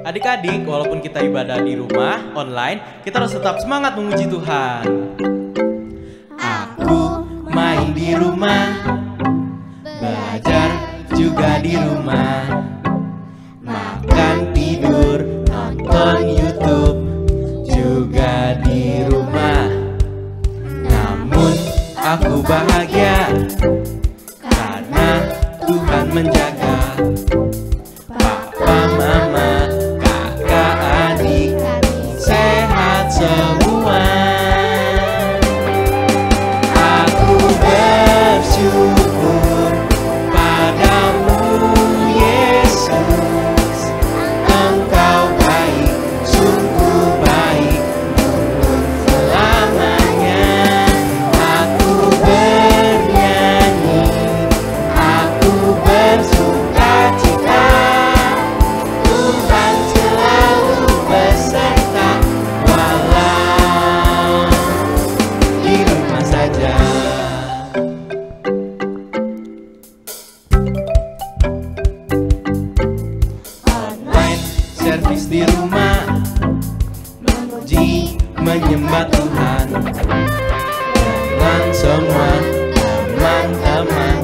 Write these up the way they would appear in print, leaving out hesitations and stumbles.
Adik-adik, walaupun kita ibadah di rumah, online, kita harus tetap semangat memuji Tuhan. Aku main di rumah, belajar juga di rumah, makan, tidur, nonton YouTube juga di rumah. Namun aku bahagia karena Tuhan menjaga papa, mama, kakak, adik sehat semua. Aku bersyukur padamu Yesus, Engkau baik, sungguh baik untuk selamanya. Aku bernyanyi, aku bersukacita, Tuhan selalu beserta walau di rumah saja. Online service di rumah, memuji menyembah Tuhan dengan semua teman-teman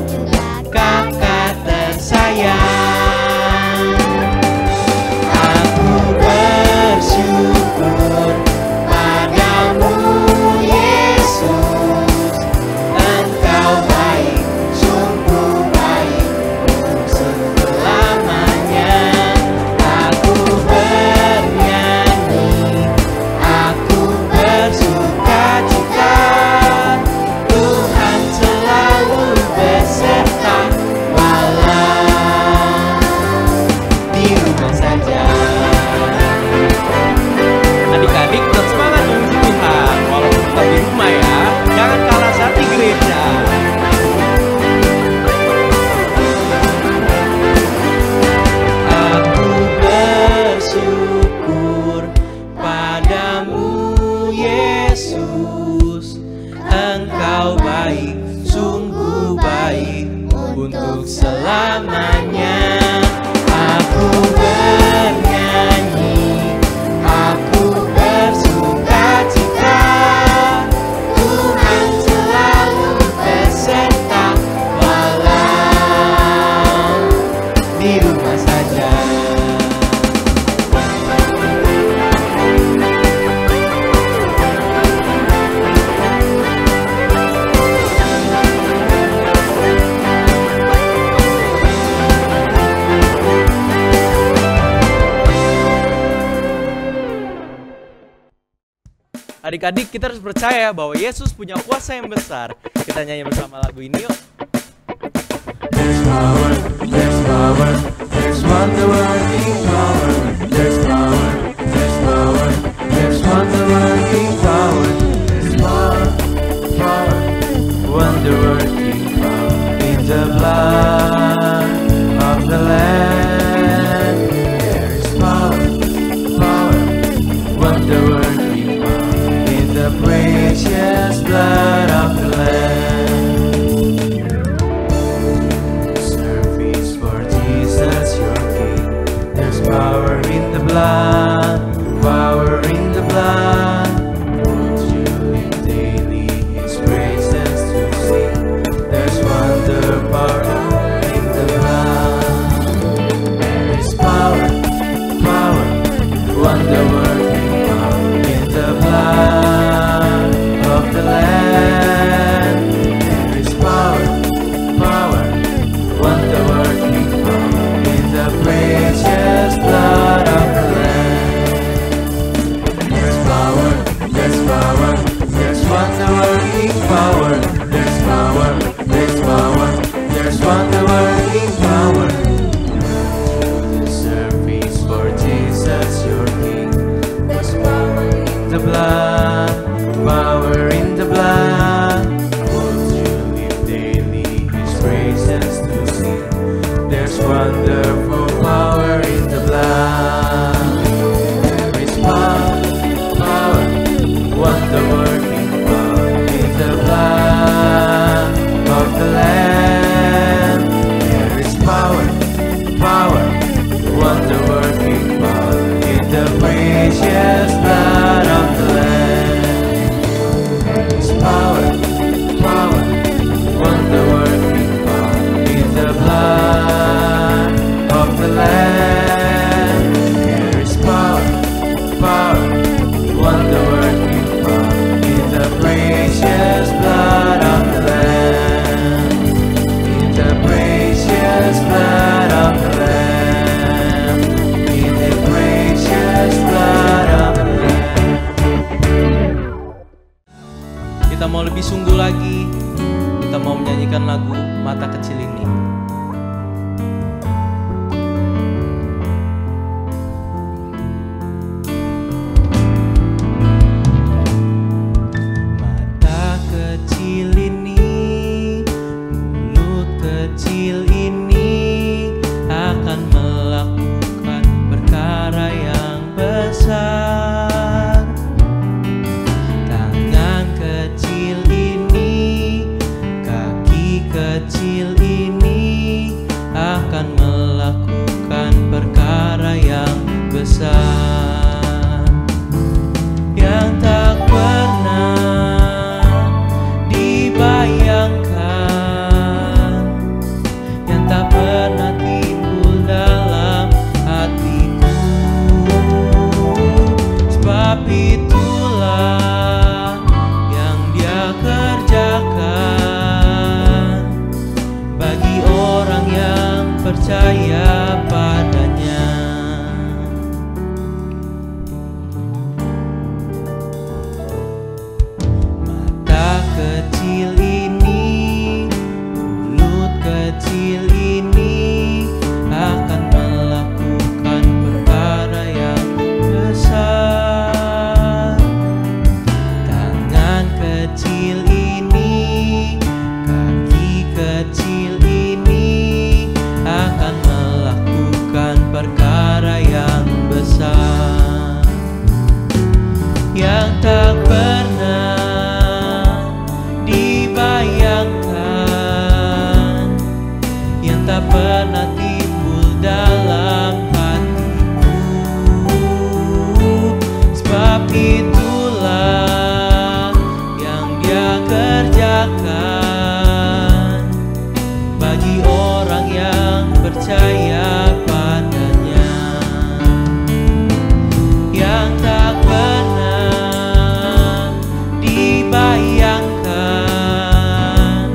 kakak tersayang. Aku bersyukur padamu Yesus, Engkau baik, sungguh baik untuk selamanya. Aku bernyanyi, aku bersukacita, Tuhan selalu beserta walau di rumah saja. Adik-adik tetap semangat memuji Tuhan walaupun tetap di rumah ya. Jangan kalah saat di gereja. Aku bersyukur padamu Yesus, Engkau baik, sungguh baik untuk selamanya. Aku bernyanyi, aku bersukacita, Tuhan selalu beserta walau di rumah saja. Adik-adik, kita harus percaya bahwa Yesus punya kuasa yang besar. Kita nyanyi bersama lagu ini yuk. There's power, there's power, there's wonder-working power. There's power, there's power, there's wonder-working power. There's power, power, wonder-working power in the blood of the Lamb. There is power, power, wonder-working power in the precious blood of the Lamb. Service for Jesus your King. There's power in the blood, power in the blood. Won't you live daily His praises to sing? There's wonder power in the blood. There is power, power, wonder working power in the blood of the Lamb. There is power, power, wonder working power in the precious blood of the Lamb. Kita mau lebih sungguh lagi. Kita mau menyanyikan lagu Mata Kecil Ini. Mata kecil ini, mulut kecil ini akan melakukan perkara yang besar. Tangan kecil ini, kaki kecil ini akan melakukan perkara yang besar, yang tak pernah dibayangkan, yang tak pernah timbul dalam hatiku. Sebab itulah yang Dia kerjakan bagi orang yang percaya padanya. Mata kecil ini, mulut kecil ini akan melakukan perkara yang besar. Tangan kecil ini, kaki kecil ini akan melakukan perkara yang besar, yang tak pernah dibayangkan, yang tak pernah timbul dalam hatiku. Sebab itulah yang Dia kerjakan bagi orang yang percaya padanya, yang tak pernah dibayangkan,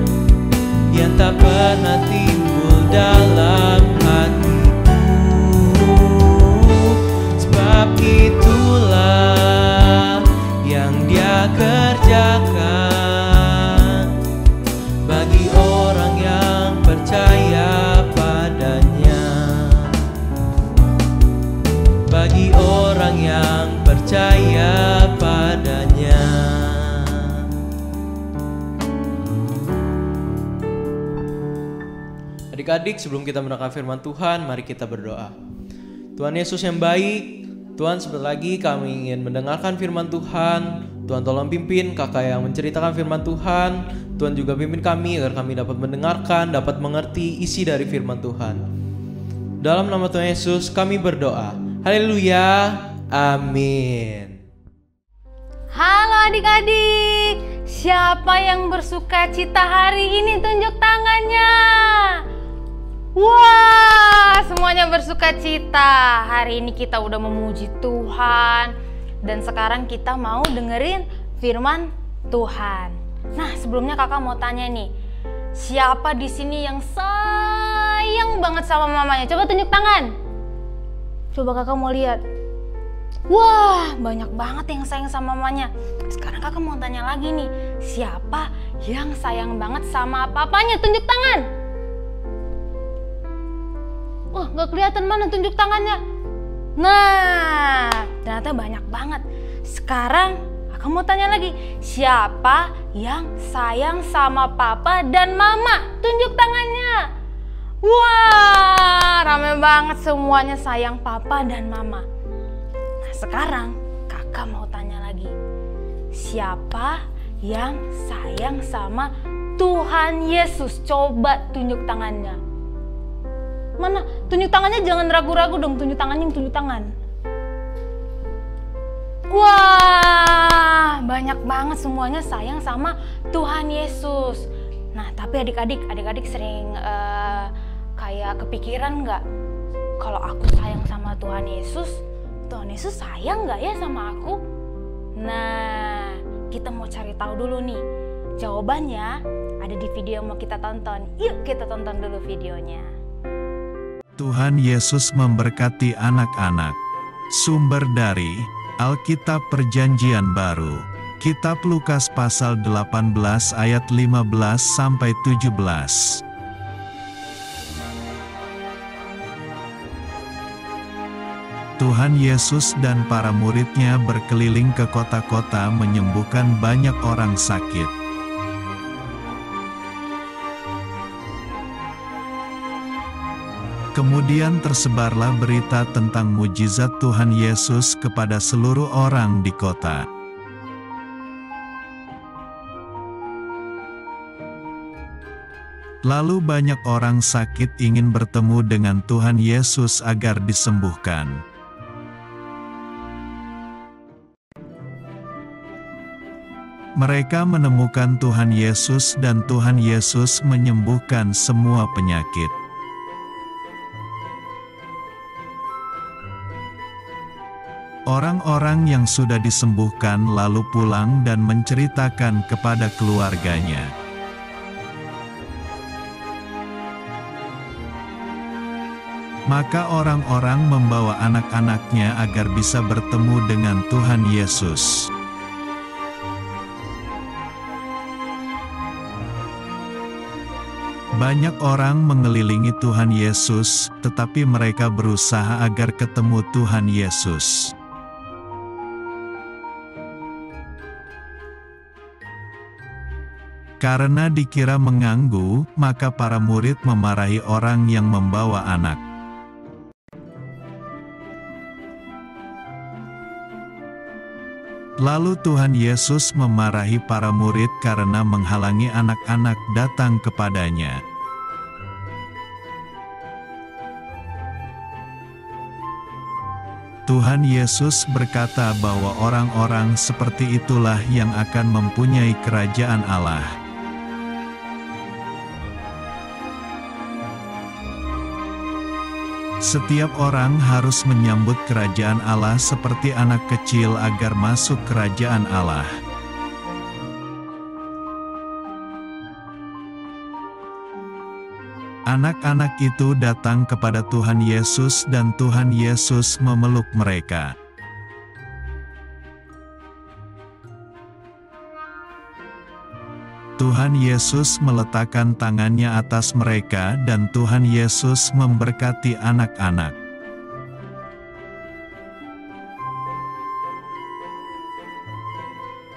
yang tak pernah timbul dalam hatiku. Sebab itulah yang Dia kerjakan bagi orang yang percaya padanya, bagi orang yang percaya padanya. Adik-adik, sebelum kita mendengarkan firman Tuhan, mari kita berdoa. Tuhan Yesus yang baik, Tuhan, sebentar lagi kami ingin mendengarkan firman Tuhan. Tuhan tolong pimpin kakak yang menceritakan firman Tuhan. Tuhan juga pimpin kami agar kami dapat mendengarkan, dapat mengerti isi dari firman Tuhan. Dalam nama Tuhan Yesus kami berdoa. Haleluya. Amin. Halo adik-adik, siapa yang bersuka cita hari ini tunjuk tangannya? Wah, semuanya bersuka cita. Hari ini kita udah memuji Tuhan. Dan sekarang kita mau dengerin firman Tuhan. Nah, sebelumnya kakak mau tanya nih, siapa di sini yang sayang banget sama mamanya? Coba tunjuk tangan. Coba kakak mau lihat. Wah, banyak banget yang sayang sama mamanya. Sekarang kakak mau tanya lagi nih, siapa yang sayang banget sama papanya? Tunjuk tangan. Wah, gak kelihatan, mana tunjuk tangannya. Nah, ternyata banyak banget. Sekarang aku mau tanya lagi, siapa yang sayang sama papa dan mama? Tunjuk tangannya. Wah, rame banget, semuanya sayang papa dan mama. Nah, sekarang kakak mau tanya lagi, siapa yang sayang sama Tuhan Yesus? Coba tunjuk tangannya. Mana? Tunjuk tangannya, jangan ragu-ragu dong, tunjuk tangannya, yang tunjuk tangan. Wah, banyak banget, semuanya sayang sama Tuhan Yesus. Nah, tapi adik-adik sering kayak kepikiran nggak? Kalau aku sayang sama Tuhan Yesus sayang nggak ya sama aku? Nah, kita mau cari tahu dulu nih. Jawabannya ada di video yang mau kita tonton. Yuk kita tonton dulu videonya. Tuhan Yesus memberkati anak-anak. Sumber dari Alkitab Perjanjian Baru, Kitab Lukas pasal 18 ayat 15-17. Tuhan Yesus dan para murid-Nya berkeliling ke kota-kota menyembuhkan banyak orang sakit. Kemudian tersebarlah berita tentang mujizat Tuhan Yesus kepada seluruh orang di kota. Lalu banyak orang sakit ingin bertemu dengan Tuhan Yesus agar disembuhkan. Mereka menemukan Tuhan Yesus dan Tuhan Yesus menyembuhkan semua penyakit. Orang-orang yang sudah disembuhkan lalu pulang dan menceritakan kepada keluarganya. Maka orang-orang membawa anak-anaknya agar bisa bertemu dengan Tuhan Yesus. Banyak orang mengelilingi Tuhan Yesus, tetapi mereka berusaha agar ketemu Tuhan Yesus. Karena dikira mengganggu, maka para murid memarahi orang yang membawa anak. Lalu Tuhan Yesus memarahi para murid karena menghalangi anak-anak datang kepadanya. Tuhan Yesus berkata bahwa orang-orang seperti itulah yang akan mempunyai kerajaan Allah. Setiap orang harus menyambut kerajaan Allah seperti anak kecil agar masuk kerajaan Allah. Anak-anak itu datang kepada Tuhan Yesus dan Tuhan Yesus memeluk mereka. Tuhan Yesus meletakkan tangannya atas mereka dan Tuhan Yesus memberkati anak-anak.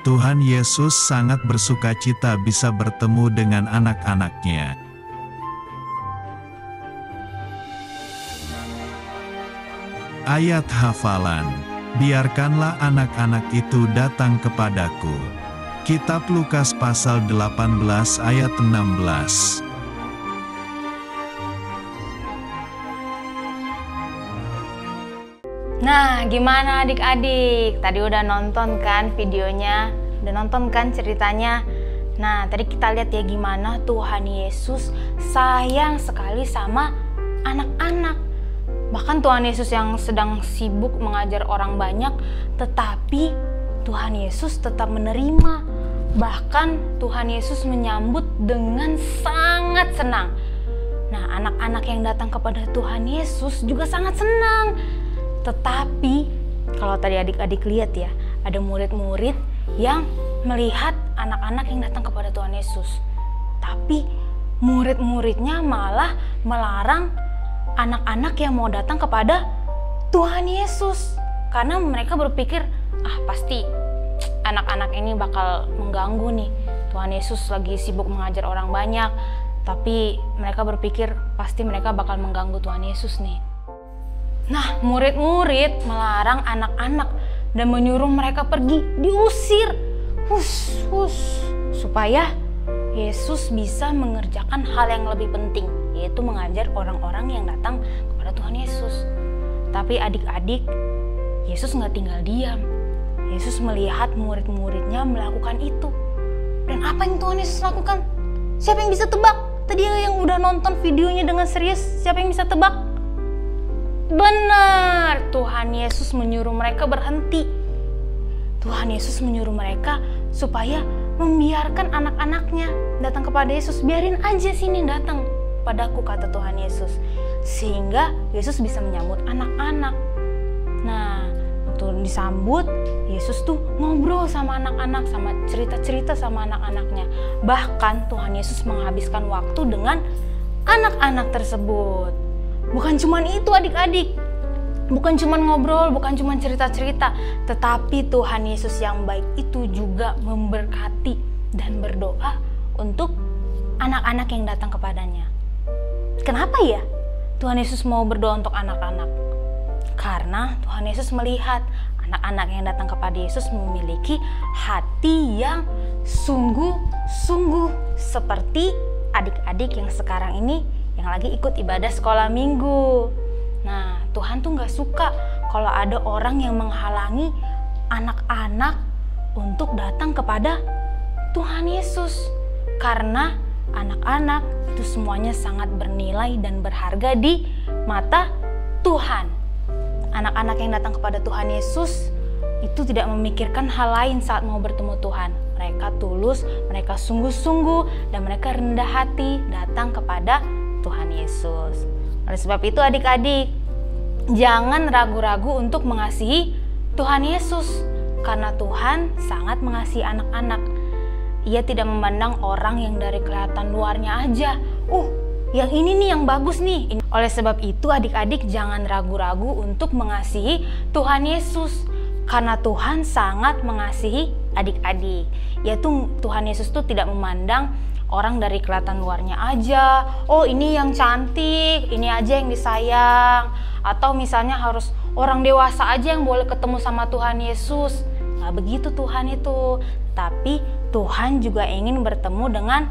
Tuhan Yesus sangat bersukacita bisa bertemu dengan anak-anaknya. Ayat hafalan, biarkanlah anak-anak itu datang kepadaku. Kitab Lukas pasal 18 ayat 16. Nah, gimana adik-adik? Tadi udah nonton kan videonya? Udah nonton kan ceritanya? Nah, tadi kita lihat ya gimana Tuhan Yesus sayang sekali sama anak-anak. Bahkan Tuhan Yesus yang sedang sibuk mengajar orang banyak, tetapi Tuhan Yesus tetap menerima. Bahkan Tuhan Yesus menyambut dengan sangat senang. Nah, anak-anak yang datang kepada Tuhan Yesus juga sangat senang. Tetapi, kalau tadi adik-adik lihat ya, ada murid-murid yang melihat anak-anak yang datang kepada Tuhan Yesus. Tapi, murid-muridnya malah melarang anak-anak yang mau datang kepada Tuhan Yesus. Karena mereka berpikir, pasti anak-anak ini bakal mengganggu nih. Tuhan Yesus lagi sibuk mengajar orang banyak, tapi mereka berpikir pasti mereka bakal mengganggu Tuhan Yesus nih. Nah, murid-murid melarang anak-anak dan menyuruh mereka pergi, diusir. Supaya Yesus bisa mengerjakan hal yang lebih penting, yaitu mengajar orang-orang yang datang kepada Tuhan Yesus. Tapi adik-adik, Yesus nggak tinggal diam. Yesus melihat murid-muridnya melakukan itu. Dan apa yang Tuhan Yesus lakukan? Siapa yang bisa tebak? Tadi yang udah nonton videonya dengan serius, siapa yang bisa tebak? Benar, Tuhan Yesus menyuruh mereka berhenti. Tuhan Yesus menyuruh mereka supaya membiarkan anak-anaknya datang kepada Yesus. Biarin aja sini datang padaku, kata Tuhan Yesus. Sehingga Yesus bisa menyambut anak-anak. Nah, waktu disambut, Yesus tuh ngobrol sama anak-anak, sama cerita-cerita sama anak-anaknya. Bahkan Tuhan Yesus menghabiskan waktu dengan anak-anak tersebut. Bukan cuman itu adik-adik, bukan cuman ngobrol, bukan cuman cerita-cerita, tetapi Tuhan Yesus yang baik itu juga memberkati dan berdoa untuk anak-anak yang datang kepadanya. Kenapa ya Tuhan Yesus mau berdoa untuk anak-anak? Karena Tuhan Yesus melihat anak-anak yang datang kepada Yesus memiliki hati yang sungguh-sungguh, seperti adik-adik yang sekarang ini yang lagi ikut ibadah sekolah minggu. Nah, Tuhan tuh gak suka kalau ada orang yang menghalangi anak-anak untuk datang kepada Tuhan Yesus. Karena anak-anak itu semuanya sangat bernilai dan berharga di mata Tuhan. Anak-anak yang datang kepada Tuhan Yesus itu tidak memikirkan hal lain saat mau bertemu Tuhan. Mereka tulus, mereka sungguh-sungguh, dan mereka rendah hati datang kepada Tuhan Yesus. Oleh sebab itu adik-adik, jangan ragu-ragu untuk mengasihi Tuhan Yesus. Karena Tuhan sangat mengasihi anak-anak. Ia tidak memandang orang yang dari kelihatan luarnya aja. Yang ini nih yang bagus nih. Oleh sebab itu adik-adik jangan ragu-ragu untuk mengasihi Tuhan Yesus. Karena Tuhan sangat mengasihi adik-adik. Yaitu Tuhan Yesus tuh tidak memandang orang dari kelihatan luarnya aja. Oh ini yang cantik, ini aja yang disayang. Atau misalnya harus orang dewasa aja yang boleh ketemu sama Tuhan Yesus. Nah begitu Tuhan itu. Tapi Tuhan juga ingin bertemu dengan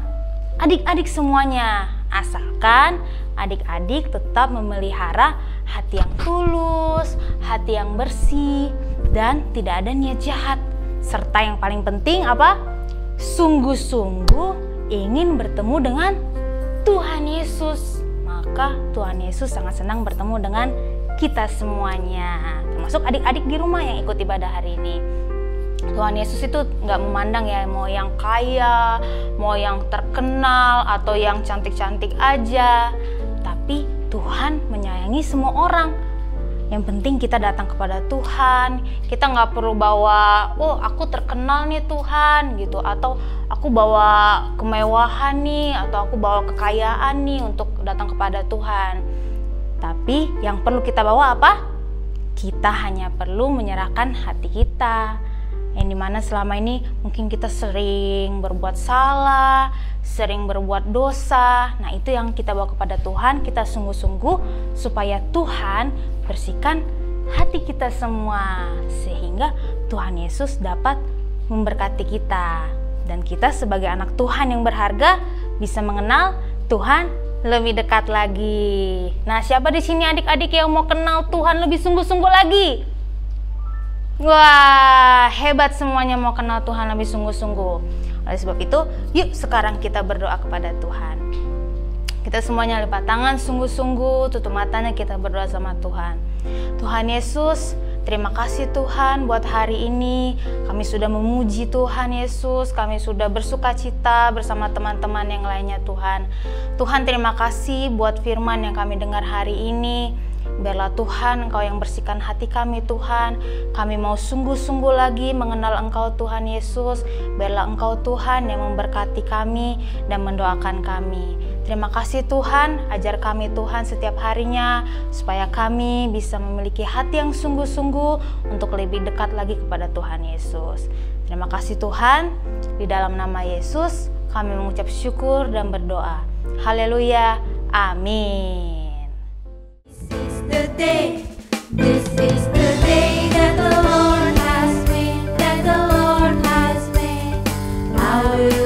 adik-adik semuanya. Asalkan adik-adik tetap memelihara hati yang tulus, hati yang bersih, dan tidak ada niat jahat. Serta yang paling penting apa? Sungguh-sungguh ingin bertemu dengan Tuhan Yesus. Maka Tuhan Yesus sangat senang bertemu dengan kita semuanya. Termasuk adik-adik di rumah yang ikut ibadah hari ini. Tuhan Yesus itu gak memandang ya mau yang kaya, mau yang terkenal, atau yang cantik-cantik aja. Tapi Tuhan menyayangi semua orang. Yang penting kita datang kepada Tuhan. Kita gak perlu bawa, aku terkenal nih Tuhan gitu. Atau aku bawa kemewahan nih, atau aku bawa kekayaan nih untuk datang kepada Tuhan. Tapi yang perlu kita bawa apa? Kita hanya perlu menyerahkan hati kita. Yang dimana selama ini mungkin kita sering berbuat salah, sering berbuat dosa. Nah itu yang kita bawa kepada Tuhan. Kita sungguh-sungguh supaya Tuhan bersihkan hati kita semua, sehingga Tuhan Yesus dapat memberkati kita. Dan kita sebagai anak Tuhan yang berharga bisa mengenal Tuhan lebih dekat lagi. Nah siapa di sini adik-adik yang mau kenal Tuhan lebih sungguh-sungguh lagi? Wah, hebat semuanya mau kenal Tuhan lebih sungguh-sungguh. Oleh sebab itu, yuk sekarang kita berdoa kepada Tuhan. Kita semuanya lipat tangan sungguh-sungguh, tutup matanya, kita berdoa sama Tuhan. Tuhan Yesus, terima kasih Tuhan buat hari ini. Kami sudah memuji Tuhan Yesus, kami sudah bersuka cita bersama teman-teman yang lainnya Tuhan. Tuhan terima kasih buat firman yang kami dengar hari ini. Biarlah Tuhan Engkau yang bersihkan hati kami Tuhan. Kami mau sungguh-sungguh lagi mengenal Engkau Tuhan Yesus. Biarlah Engkau Tuhan yang memberkati kami dan mendoakan kami. Terima kasih Tuhan, ajar kami Tuhan setiap harinya supaya kami bisa memiliki hati yang sungguh-sungguh untuk lebih dekat lagi kepada Tuhan Yesus. Terima kasih Tuhan, di dalam nama Yesus kami mengucap syukur dan berdoa. Haleluya, amin. This is the day that the Lord has made, I will